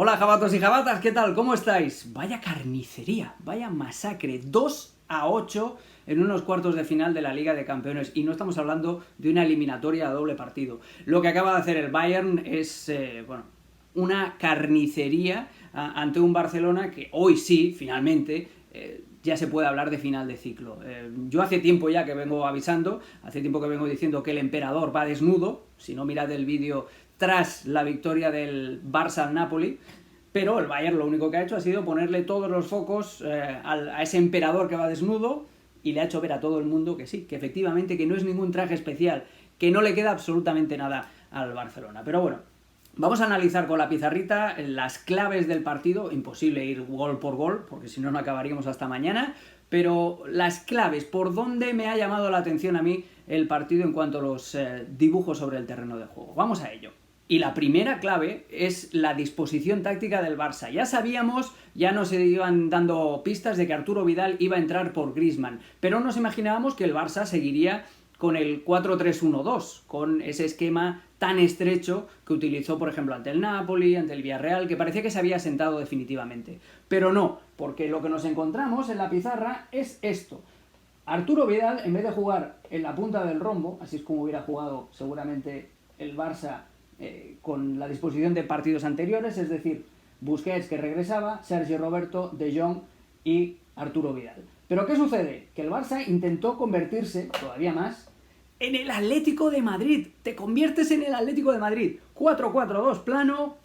Hola jabatos y jabatas, ¿qué tal? ¿Cómo estáis? Vaya carnicería, vaya masacre, 2-8 en unos cuartos de final de la Liga de Campeones, y no estamos hablando de una eliminatoria a doble partido. Lo que acaba de hacer el Bayern es, una carnicería ante un Barcelona que hoy sí, finalmente, ya se puede hablar de final de ciclo. Yo hace tiempo ya que vengo avisando, hace tiempo que vengo diciendo que el emperador va desnudo. Si no, mirad el vídeo tras la victoria del Barça al Napoli, pero el Bayern lo único que ha hecho ha sido ponerle todos los focos a ese emperador que va desnudo, y le ha hecho ver a todo el mundo que sí, que efectivamente que no es ningún traje especial, que no le queda absolutamente nada al Barcelona. Pero bueno, vamos a analizar con la pizarrita las claves del partido. Imposible ir gol por gol, porque si no, no acabaríamos hasta mañana. Pero las claves, por dónde me ha llamado la atención a mí el partido en cuanto a los dibujos sobre el terreno de juego. Vamos a ello. Y la primera clave es la disposición táctica del Barça. Ya sabíamos, ya nos iban dando pistas de que Arturo Vidal iba a entrar por Griezmann, pero nos imaginábamos que el Barça seguiría con el 4-3-1-2, con ese esquema tan estrecho que utilizó, por ejemplo, ante el Napoli, ante el Villarreal, que parecía que se había asentado definitivamente. Pero no, porque lo que nos encontramos en la pizarra es esto. Arturo Vidal, en vez de jugar en la punta del rombo, así es como hubiera jugado seguramente el Barça con la disposición de partidos anteriores, es decir, Busquets, que regresaba, Sergio Roberto, De Jong y Arturo Vidal. Pero ¿qué sucede? Que el Barça intentó convertirse, todavía más, en el Atlético de Madrid. Te conviertes en el Atlético de Madrid. 4-4-2 plano,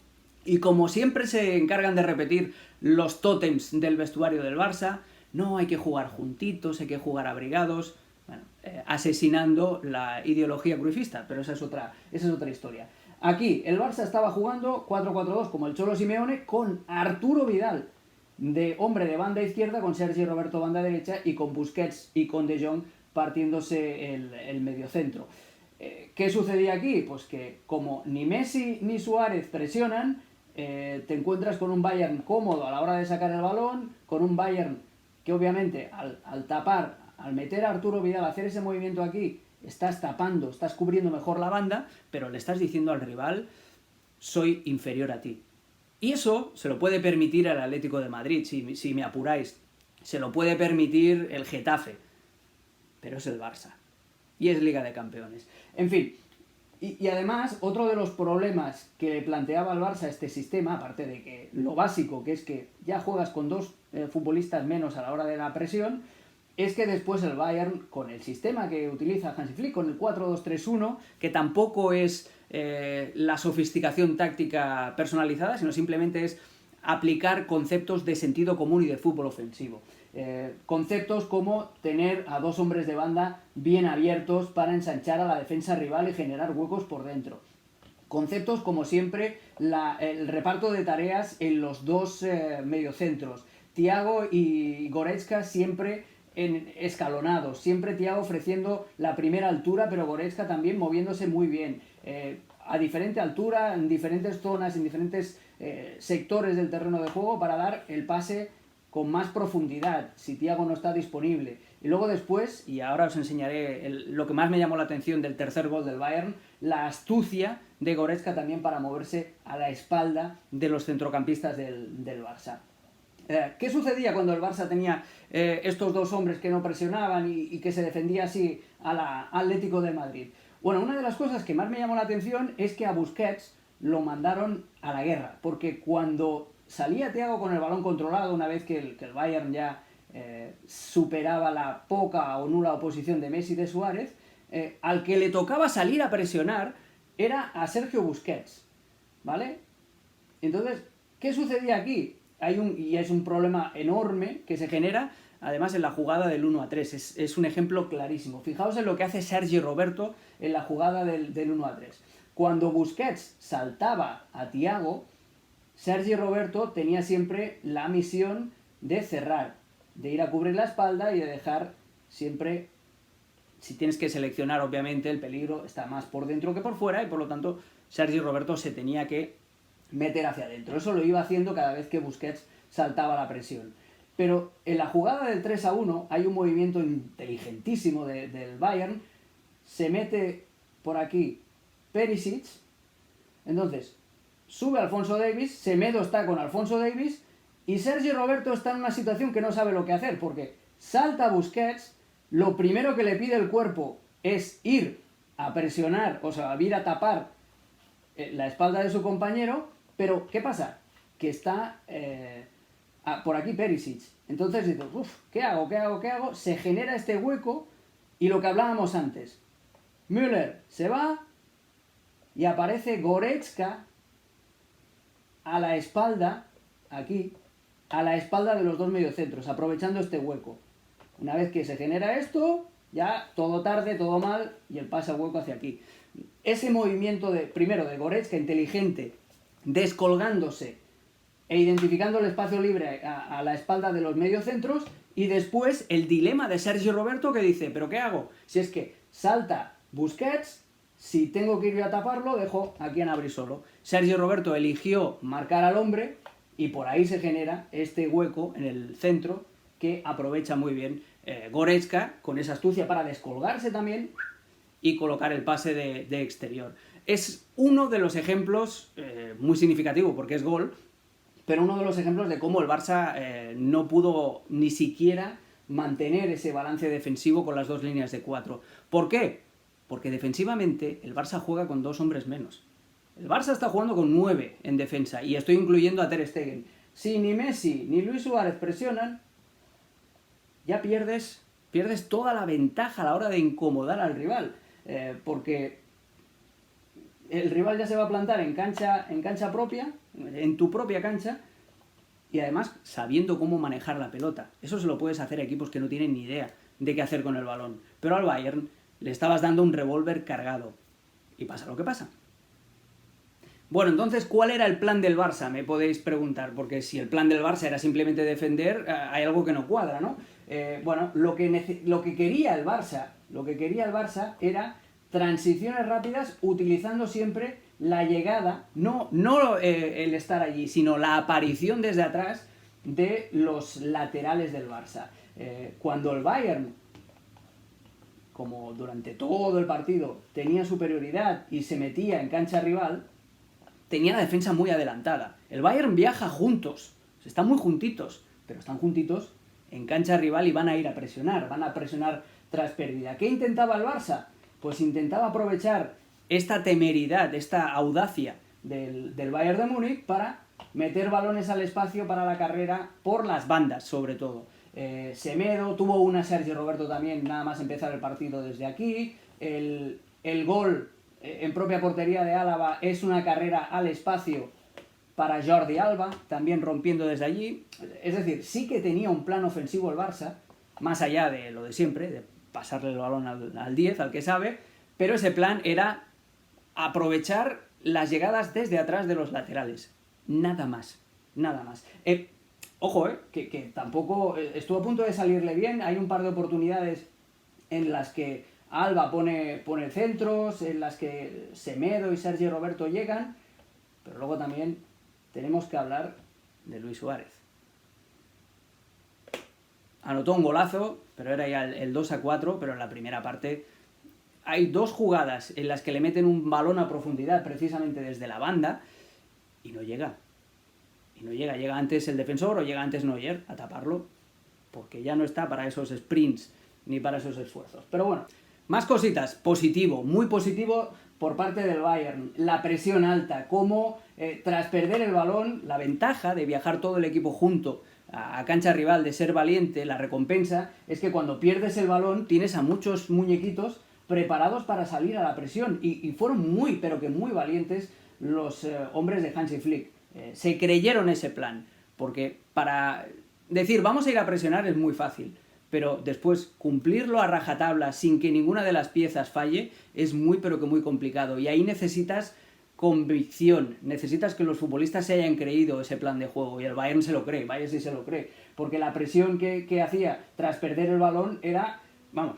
y como siempre se encargan de repetir los tótems del vestuario del Barça, no hay que jugar juntitos, hay que jugar abrigados, bueno, asesinando la ideología cruifista, pero esa es otra historia. Aquí el Barça estaba jugando 4-4-2 como el Cholo Simeone, con Arturo Vidal de hombre de banda izquierda, con Sergio Roberto banda derecha, y con Busquets y con De Jong partiéndose el mediocentro. ¿Qué sucedía aquí? Pues que como ni Messi ni Suárez presionan, te encuentras con un Bayern cómodo a la hora de sacar el balón, con un Bayern que obviamente al tapar, al meter a Arturo Vidal a hacer ese movimiento aquí, estás tapando, estás cubriendo mejor la banda, pero le estás diciendo al rival: soy inferior a ti. Y eso se lo puede permitir el Atlético de Madrid, si me apuráis. Se lo puede permitir el Getafe. Pero es el Barça. Y es Liga de Campeones. En fin. Y además, otro de los problemas que planteaba el Barça este sistema, aparte de que lo básico, que es que ya juegas con dos futbolistas menos a la hora de la presión, es que después el Bayern, con el sistema que utiliza Hansi Flick, con el 4-2-3-1, que tampoco es la sofisticación táctica personalizada, sino simplemente es aplicar conceptos de sentido común y de fútbol ofensivo. Conceptos como tener a dos hombres de banda bien abiertos para ensanchar a la defensa rival y generar huecos por dentro. Conceptos como siempre el reparto de tareas en los dos mediocentros. Thiago y Goretzka siempre escalonados, siempre Thiago ofreciendo la primera altura, pero Goretzka también moviéndose muy bien, a diferente altura, en diferentes zonas, en diferentes sectores del terreno de juego, para dar el pase con más profundidad si Thiago no está disponible. Y luego después, y ahora os enseñaré lo que más me llamó la atención del tercer gol del Bayern, la astucia de Goretzka también para moverse a la espalda de los centrocampistas del Barça. ¿Qué sucedía cuando el Barça tenía estos dos hombres que no presionaban y que se defendía así al Atlético de Madrid? Bueno, una de las cosas que más me llamó la atención es que a Busquets lo mandaron a la guerra, porque cuando salía Thiago con el balón controlado, una vez que el Bayern ya superaba la poca o nula oposición de Messi y de Suárez, al que le tocaba salir a presionar era a Sergio Busquets, ¿vale? Entonces, ¿qué sucedía aquí? Y es un problema enorme que se genera, además, en la jugada del 1-3. Es un ejemplo clarísimo. Fijaos en lo que hace Sergio Roberto en la jugada del 1-3. Cuando Busquets saltaba a Thiago, Sergio Roberto tenía siempre la misión de cerrar, de ir a cubrir la espalda y de dejar siempre, si tienes que seleccionar, obviamente el peligro está más por dentro que por fuera, y por lo tanto Sergio Roberto se tenía que meter hacia adentro. Eso lo iba haciendo cada vez que Busquets saltaba la presión. Pero en la jugada del 3-1 hay un movimiento inteligentísimo del Bayern. Se mete por aquí Perisic. Entonces, sube Alphonso Davies, Semedo está con Alphonso Davies y Sergi Roberto está en una situación que no sabe lo que hacer, porque salta Busquets, lo primero que le pide el cuerpo es ir a presionar, o sea, ir a tapar la espalda de su compañero, pero ¿qué pasa? Que está por aquí Perisic. Entonces dices, ¿qué hago? ¿Qué hago? ¿Qué hago? Se genera este hueco y lo que hablábamos antes. Müller se va y aparece Goretzka a la espalda, aquí, a la espalda de los dos mediocentros, aprovechando este hueco. Una vez que se genera esto, ya todo tarde, todo mal, y el pase a hueco hacia aquí. Ese movimiento primero de Goretzka inteligente, descolgándose e identificando el espacio libre a la espalda de los mediocentros, y después el dilema de Sergio Roberto que dice, ¿pero qué hago? Si es que salta Busquets, si tengo que ir a taparlo, dejo aquí a Gnabry solo. Sergio Roberto eligió marcar al hombre y por ahí se genera este hueco en el centro que aprovecha muy bien Goretzka con esa astucia para descolgarse también y colocar el pase de exterior. Es uno de los ejemplos muy significativo porque es gol, pero uno de los ejemplos de cómo el Barça no pudo ni siquiera mantener ese balance defensivo con las dos líneas de 4. ¿Por qué? Porque defensivamente el Barça juega con 2 hombres menos. El Barça está jugando con 9 en defensa y estoy incluyendo a Ter Stegen. Si ni Messi ni Luis Suárez presionan, ya pierdes toda la ventaja a la hora de incomodar al rival. Porque el rival ya se va a plantar en cancha propia, en tu propia cancha, y además sabiendo cómo manejar la pelota. Eso se lo puedes hacer a equipos que no tienen ni idea de qué hacer con el balón. Pero al Bayern le estabas dando un revólver cargado. Y pasa lo que pasa. Bueno, entonces, ¿cuál era el plan del Barça? Me podéis preguntar, porque si el plan del Barça era simplemente defender, hay algo que no cuadra, ¿no? Bueno, lo que quería el Barça era transiciones rápidas utilizando siempre la llegada, no el estar allí, sino la aparición desde atrás de los laterales del Barça. Cuando el Bayern, como durante todo el partido, tenía superioridad y se metía en cancha rival, tenía la defensa muy adelantada. El Bayern viaja juntos, están muy juntitos, pero están juntitos en cancha rival y van a ir a presionar, tras pérdida. ¿Qué intentaba el Barça? Pues intentaba aprovechar esta temeridad, esta audacia del Bayern de Múnich para meter balones al espacio para la carrera por las bandas, sobre todo. Semedo tuvo una, Sergio Roberto también, nada más empezar el partido desde aquí. El gol en propia portería de Álava es una carrera al espacio para Jordi Alba, también rompiendo desde allí. Es decir, sí que tenía un plan ofensivo el Barça, más allá de lo de siempre, de pasarle el balón al 10, al que sabe, pero ese plan era aprovechar las llegadas desde atrás de los laterales. Nada más, nada más. Ojo, que tampoco estuvo a punto de salirle bien. Hay un par de oportunidades en las que Alba pone centros, en las que Semedo y Sergio Roberto llegan, pero luego también tenemos que hablar de Luis Suárez. Anotó un golazo, pero era ya el 2-4, pero en la primera parte hay 2 jugadas en las que le meten un balón a profundidad precisamente desde la banda y no llega. Llega antes el defensor o llega antes Neuer a taparlo, porque ya no está para esos sprints ni para esos esfuerzos. Pero bueno, más cositas. Positivo, muy positivo por parte del Bayern. La presión alta, cómo tras perder el balón, la ventaja de viajar todo el equipo junto a cancha rival, de ser valiente, la recompensa es que cuando pierdes el balón tienes a muchos muñequitos preparados para salir a la presión. Y fueron muy, pero que muy valientes los hombres de Hansi Flick. Se creyeron ese plan, porque para decir vamos a ir a presionar es muy fácil, pero después cumplirlo a rajatabla sin que ninguna de las piezas falle es muy pero que muy complicado, y ahí necesitas convicción, necesitas que los futbolistas se hayan creído ese plan de juego, y el Bayern se lo cree, Bayern sí se lo cree, porque la presión que hacía tras perder el balón era, vamos,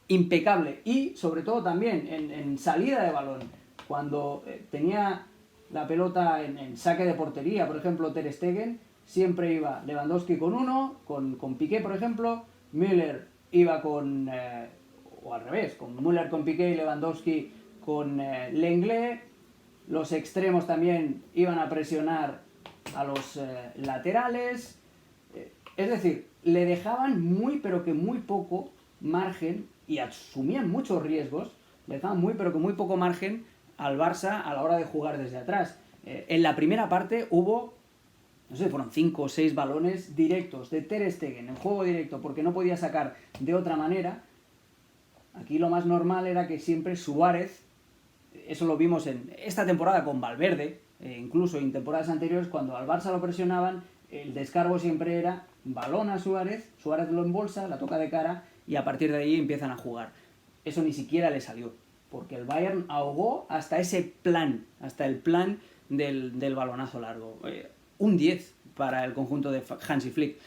impecable, y sobre todo también en salida de balón, cuando tenía la pelota en saque de portería, por ejemplo Ter Stegen, siempre iba Lewandowski con uno, con Piqué por ejemplo, Müller iba con, o al revés, con Müller con Piqué y Lewandowski con Lenglet, los extremos también iban a presionar a los laterales. Es decir, le dejaban muy pero que muy poco margen y asumían muchos riesgos, le dejaban muy pero que muy poco margen al Barça a la hora de jugar desde atrás. En la primera parte hubo, no sé, fueron 5 o 6 balones directos de Ter Stegen en juego directo porque no podía sacar de otra manera. Aquí lo más normal era que siempre Suárez, eso lo vimos en esta temporada con Valverde, incluso en temporadas anteriores, cuando al Barça lo presionaban, el descargo siempre era balón a Suárez, Suárez lo embolsa, la toca de cara y a partir de ahí empiezan a jugar. Eso ni siquiera le salió, porque el Bayern ahogó hasta ese plan, hasta el plan del balonazo largo. Un 10 para el conjunto de Hansi Flick.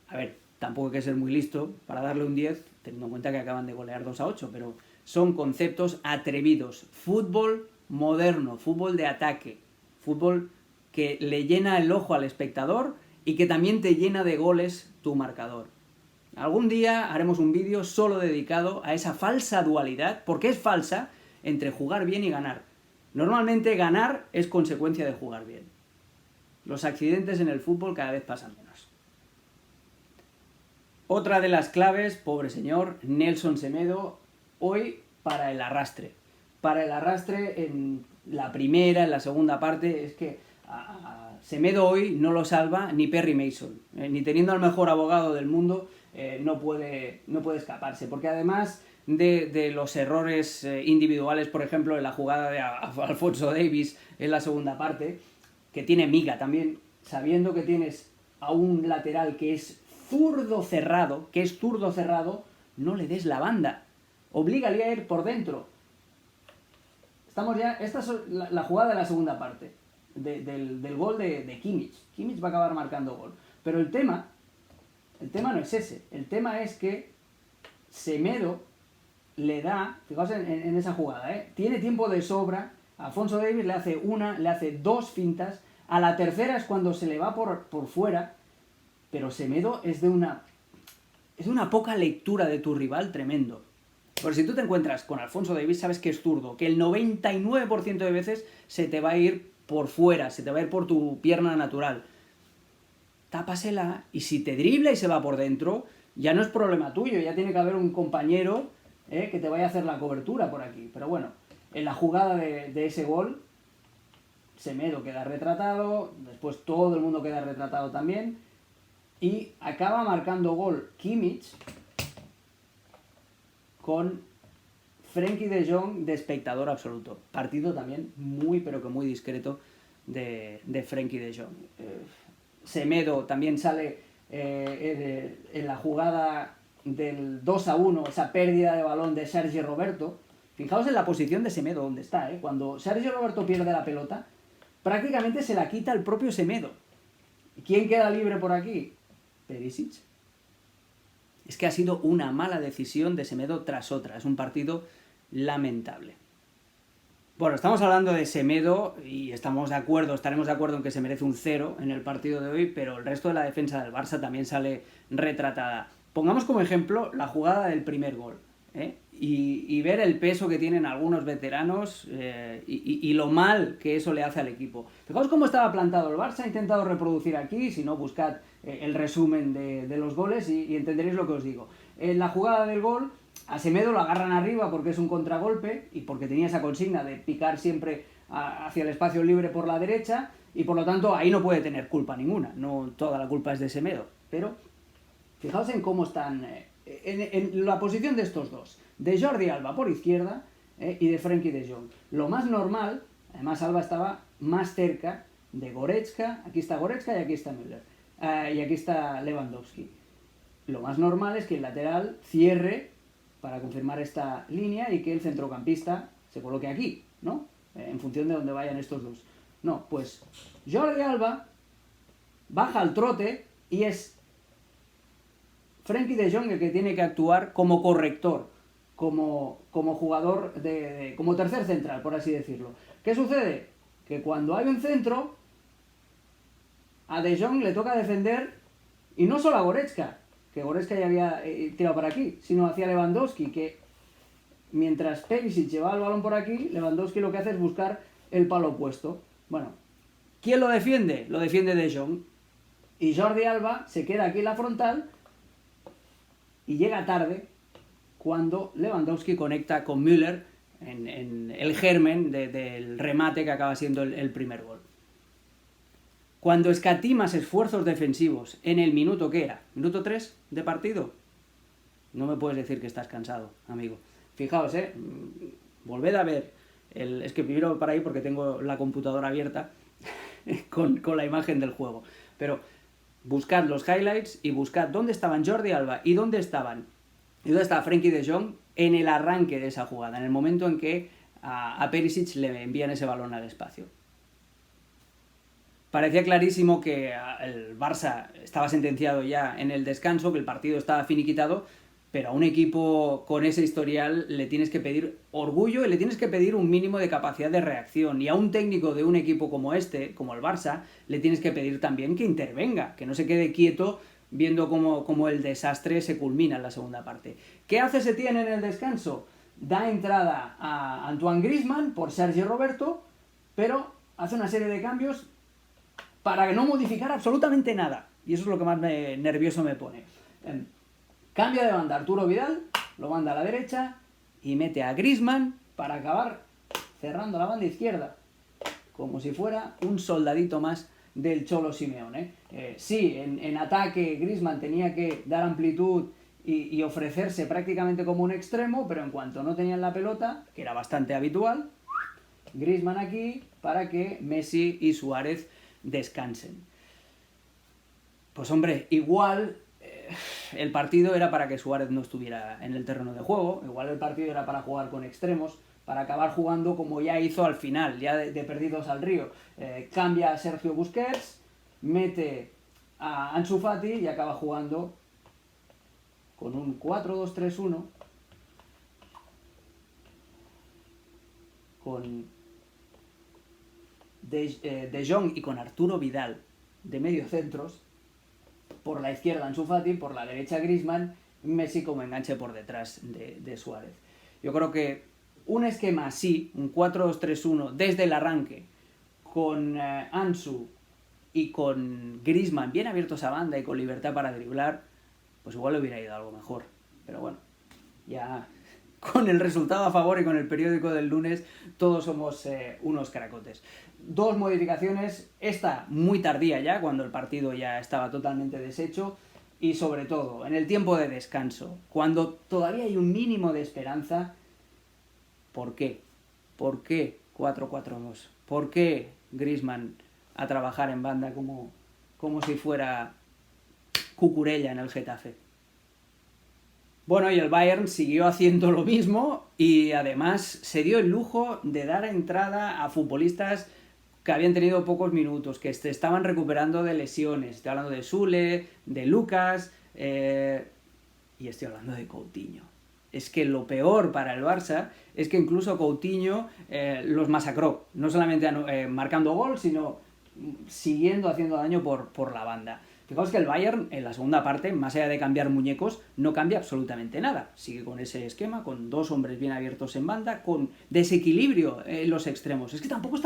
A ver, tampoco hay que ser muy listo para darle un 10, teniendo en cuenta que acaban de golear 2-8, pero son conceptos atrevidos. Fútbol moderno, fútbol de ataque, fútbol que le llena el ojo al espectador y que también te llena de goles tu marcador. Algún día haremos un vídeo solo dedicado a esa falsa dualidad, porque es falsa, entre jugar bien y ganar. Normalmente ganar es consecuencia de jugar bien. Los accidentes en el fútbol cada vez pasan menos. Otra de las claves, pobre señor, Nelson Semedo, hoy para el arrastre. Para el arrastre en la primera, en la segunda parte, es que a Semedo hoy no lo salva ni Perry Mason. Ni teniendo al mejor abogado del mundo, no puede escaparse. Porque además de los errores individuales, por ejemplo, en la jugada de Alphonso Davies en la segunda parte, que tiene miga también, sabiendo que tienes a un lateral que es zurdo cerrado, no le des la banda. Oblígale a ir por dentro. Estamos ya, esta es la jugada de la segunda parte, del gol de Kimmich. Kimmich va a acabar marcando gol. Pero el tema no es ese. El tema es que Semedo le da, fijaos en esa jugada, tiene tiempo de sobra. Alphonso Davies le hace 2 fintas. A la tercera es cuando se le va por fuera. Pero Semedo es de una poca lectura de tu rival tremendo. Porque si tú te encuentras con Alphonso Davies, sabes que es zurdo, que el 99% de veces se te va a ir por fuera, se te va a ir por tu pierna natural. Tápasela, y si te dribla y se va por dentro, ya no es problema tuyo, ya tiene que haber un compañero que te vaya a hacer la cobertura por aquí. Pero bueno, en la jugada de ese gol, Semedo queda retratado, después todo el mundo queda retratado también, y acaba marcando gol Kimmich con Frenkie de Jong de espectador absoluto. Partido también muy pero que muy discreto de Frenkie de Jong. Semedo también sale en la jugada del 2-1, esa pérdida de balón de Sergi Roberto. Fijaos en la posición de Semedo donde está, cuando Sergi Roberto pierde la pelota, prácticamente se la quita el propio Semedo. ¿Quién queda libre por aquí? Perisic. Es que ha sido una mala decisión de Semedo tras otra. Es un partido lamentable. Bueno, estamos hablando de Semedo y estaremos de acuerdo en que se merece un 0 en el partido de hoy, pero el resto de la defensa del Barça también sale retratada. Pongamos como ejemplo la jugada del primer gol, y ver el peso que tienen algunos veteranos y lo mal que eso le hace al equipo. Fijaos cómo estaba plantado el Barça, he intentado reproducir aquí, si no buscad el resumen de los goles y entenderéis lo que os digo. En la jugada del gol, a Semedo lo agarran arriba porque es un contragolpe y porque tenía esa consigna de picar siempre hacia el espacio libre por la derecha y por lo tanto ahí no puede tener culpa ninguna, no toda la culpa es de Semedo, pero fijaos en cómo están en la posición de estos dos, de Jordi Alba por izquierda y de Frenkie de Jong. Lo más normal, además Alba estaba más cerca de Goretzka, aquí está Goretzka y aquí está Müller, y aquí está Lewandowski. Lo más normal es que el lateral cierre para confirmar esta línea y que el centrocampista se coloque aquí, ¿no? En función de dónde vayan estos dos. No, pues Jordi Alba baja al trote y es Frenkie de Jong el que tiene que actuar como corrector, como jugador, como tercer central, por así decirlo. ¿Qué sucede? Que cuando hay un centro, a De Jong le toca defender, y no solo a Goretzka, que Goretzka ya había tirado para aquí, sino hacia Lewandowski, que mientras Perisic llevaba el balón por aquí, Lewandowski lo que hace es buscar el palo opuesto. Bueno, ¿quién lo defiende? Lo defiende De Jong. Y Jordi Alba se queda aquí en la frontal y llega tarde cuando Lewandowski conecta con Müller en el germen del remate que acaba siendo el primer gol. Cuando escatimas esfuerzos defensivos en el minuto, ¿qué era? ¿Minuto 3 de partido? No me puedes decir que estás cansado, amigo. Fijaos, volved a ver. Es que miro para ahí porque tengo la computadora abierta con la imagen del juego. Pero buscad los highlights y buscad dónde estaban Jordi Alba y dónde estaba Frenkie de Jong en el arranque de esa jugada, en el momento en que a Perisic le envían ese balón al espacio. Parecía clarísimo que el Barça estaba sentenciado ya en el descanso, que el partido estaba finiquitado, pero a un equipo con ese historial le tienes que pedir orgullo y le tienes que pedir un mínimo de capacidad de reacción. Y a un técnico de un equipo como este, como el Barça, le tienes que pedir también que intervenga, que no se quede quieto viendo cómo el desastre se culmina en la segunda parte. ¿Qué hace Setién en el descanso? Da entrada a Antoine Griezmann por Sergi Roberto, pero hace una serie de cambios para no modificar absolutamente nada. Y eso es lo que más nervioso me pone. Cambia de banda Arturo Vidal, lo manda a la derecha y mete a Griezmann para acabar cerrando la banda izquierda. Como si fuera un soldadito más del Cholo Simeone. Sí, en ataque Griezmann tenía que dar amplitud y ofrecerse prácticamente como un extremo, pero en cuanto no tenían la pelota, que era bastante habitual, Griezmann aquí para que Messi y Suárez descansen. Pues hombre, igual el partido era para que Suárez no estuviera en el terreno de juego, igual el partido era para jugar con extremos, para acabar jugando como ya hizo al final, ya de perdidos al río. Cambia a Sergio Busquets, mete a Ansu Fati y acaba jugando con un 4-2-3-1 con De Jong y con Arturo Vidal de medio centros, por la izquierda Ansu Fati, por la derecha Griezmann, Messi como enganche por detrás de Suárez. Yo creo que un esquema así, un 4-2-3-1 desde el arranque, con Ansu y con Griezmann bien abiertos a banda y con libertad para driblar, pues igual le hubiera ido algo mejor. Pero bueno, ya con el resultado a favor y con el periódico del lunes, todos somos unos caracotes. 2 modificaciones, esta muy tardía ya, cuando el partido ya estaba totalmente deshecho, y sobre todo en el tiempo de descanso, cuando todavía hay un mínimo de esperanza. ¿Por qué? ¿Por qué 4-4-2? ¿Por qué Griezmann a trabajar en banda como si fuera Cucurella en el Getafe? Bueno, y el Bayern siguió haciendo lo mismo y además se dio el lujo de dar entrada a futbolistas que habían tenido pocos minutos, que se estaban recuperando de lesiones. Estoy hablando de Sule, de Lucas y estoy hablando de Coutinho. Es que lo peor para el Barça es que incluso Coutinho los masacró, no solamente marcando gol, sino siguiendo haciendo daño por la banda. Fijaos que el Bayern en la segunda parte, más allá de cambiar muñecos, no cambia absolutamente nada. Sigue con ese esquema, con 2 hombres bien abiertos en banda, con desequilibrio en los extremos. Es que tampoco es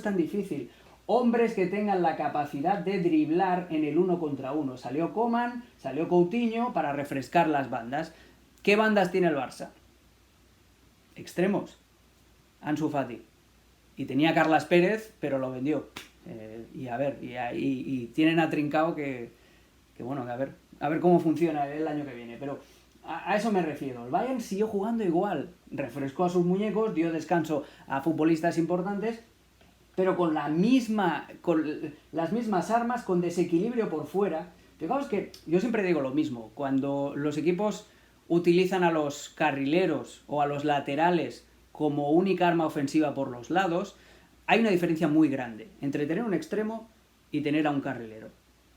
tan difícil. Hombres que tengan la capacidad de driblar en el 1 contra 1. Salió Coman, salió Coutinho para refrescar las bandas. ¿Qué bandas tiene el Barça? Extremos. Ansu Fati. Y tenía Carlas Pérez, pero lo vendió. Y tienen a Trincao que a ver cómo funciona el año que viene. Pero a eso me refiero. El Bayern siguió jugando igual. Refrescó a sus muñecos, dio descanso a futbolistas importantes, pero con las mismas armas, con desequilibrio por fuera. Fijaos que yo siempre digo lo mismo. Cuando los equipos utilizan a los carrileros o a los laterales como única arma ofensiva por los lados, hay una diferencia muy grande entre tener un extremo y tener a un carrilero.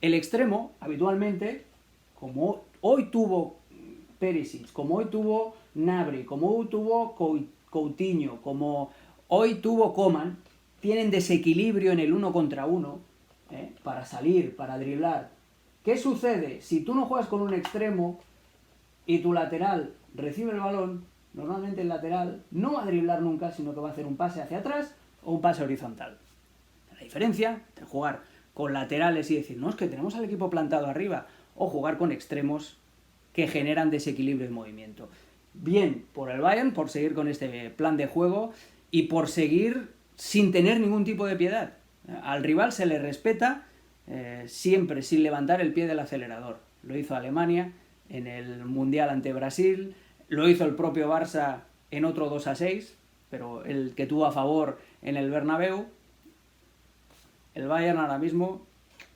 El extremo, habitualmente, como hoy tuvo Perisic, como hoy tuvo Gnabry, como hoy tuvo Coutinho, como hoy tuvo Coman, tienen desequilibrio en el 1 contra 1 para salir, para driblar. ¿Qué sucede? Si tú no juegas con un extremo y tu lateral recibe el balón, normalmente el lateral no va a driblar nunca, sino que va a hacer un pase hacia atrás o un pase horizontal. La diferencia entre jugar con laterales y decir, no, es que tenemos al equipo plantado arriba, o jugar con extremos que generan desequilibrio y movimiento. Bien por el Bayern, por seguir con este plan de juego y por seguir sin tener ningún tipo de piedad. Al rival se le respeta siempre sin levantar el pie del acelerador. Lo hizo Alemania en el Mundial ante Brasil, lo hizo el propio Barça en otro 2-6, pero el que tuvo a favor en el Bernabéu. El Bayern ahora mismo,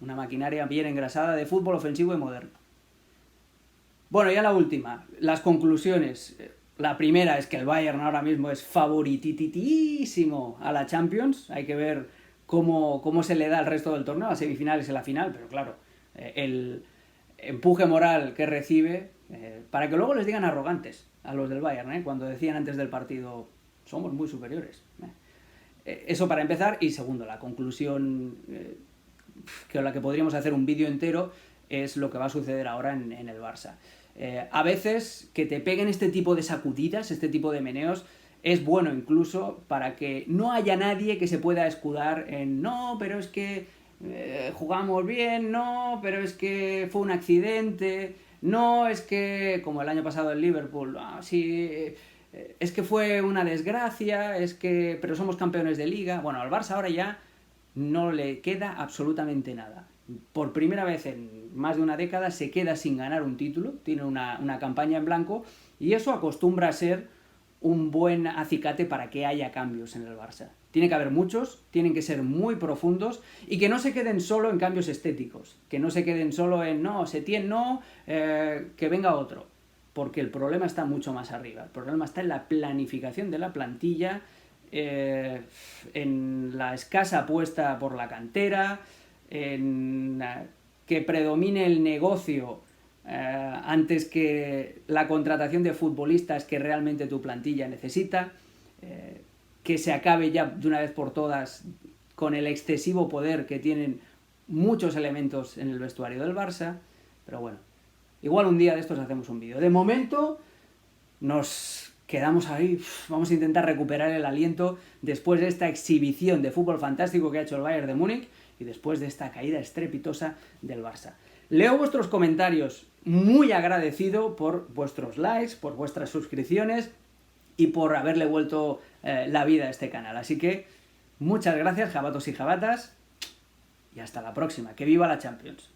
una maquinaria bien engrasada de fútbol ofensivo y moderno. Bueno, ya la última, las conclusiones. La primera es que el Bayern ahora mismo es favorititísimo a la Champions. Hay que ver cómo se le da el resto del torneo, a semifinales y a la final, pero claro, el empuje moral que recibe, para que luego les digan arrogantes a los del Bayern, cuando decían antes del partido, somos muy superiores. Eso para empezar. Y segundo, la conclusión, que la que podríamos hacer un vídeo entero, es lo que va a suceder ahora en el Barça. A veces que te peguen este tipo de sacudidas, este tipo de meneos, es bueno incluso para que no haya nadie que se pueda escudar en no, pero es que jugamos bien, no, pero es que fue un accidente, no, es que, como el año pasado en Liverpool, es que fue una desgracia, pero somos campeones de liga. Bueno, al Barça ahora ya no le queda absolutamente nada. Por primera vez en más de una década se queda sin ganar un título, tiene una campaña en blanco, y eso acostumbra a ser un buen acicate para que haya cambios en el Barça. Tiene que haber muchos, tienen que ser muy profundos y que no se queden solo en cambios estéticos, que no se queden solo en no, Setién no, que venga otro, porque el problema está mucho más arriba. El problema está en la planificación de la plantilla, en la escasa apuesta por la cantera, en que predomine el negocio antes que la contratación de futbolistas que realmente tu plantilla necesita, que se acabe ya de una vez por todas con el excesivo poder que tienen muchos elementos en el vestuario del Barça. Pero bueno, igual un día de estos hacemos un vídeo. De momento nos quedamos ahí, vamos a intentar recuperar el aliento después de esta exhibición de fútbol fantástico que ha hecho el Bayern de Múnich y después de esta caída estrepitosa del Barça. Leo vuestros comentarios, muy agradecido por vuestros likes, por vuestras suscripciones y por haberle vuelto la vida a este canal. Así que muchas gracias, jabatos y jabatas, y hasta la próxima. ¡Que viva la Champions!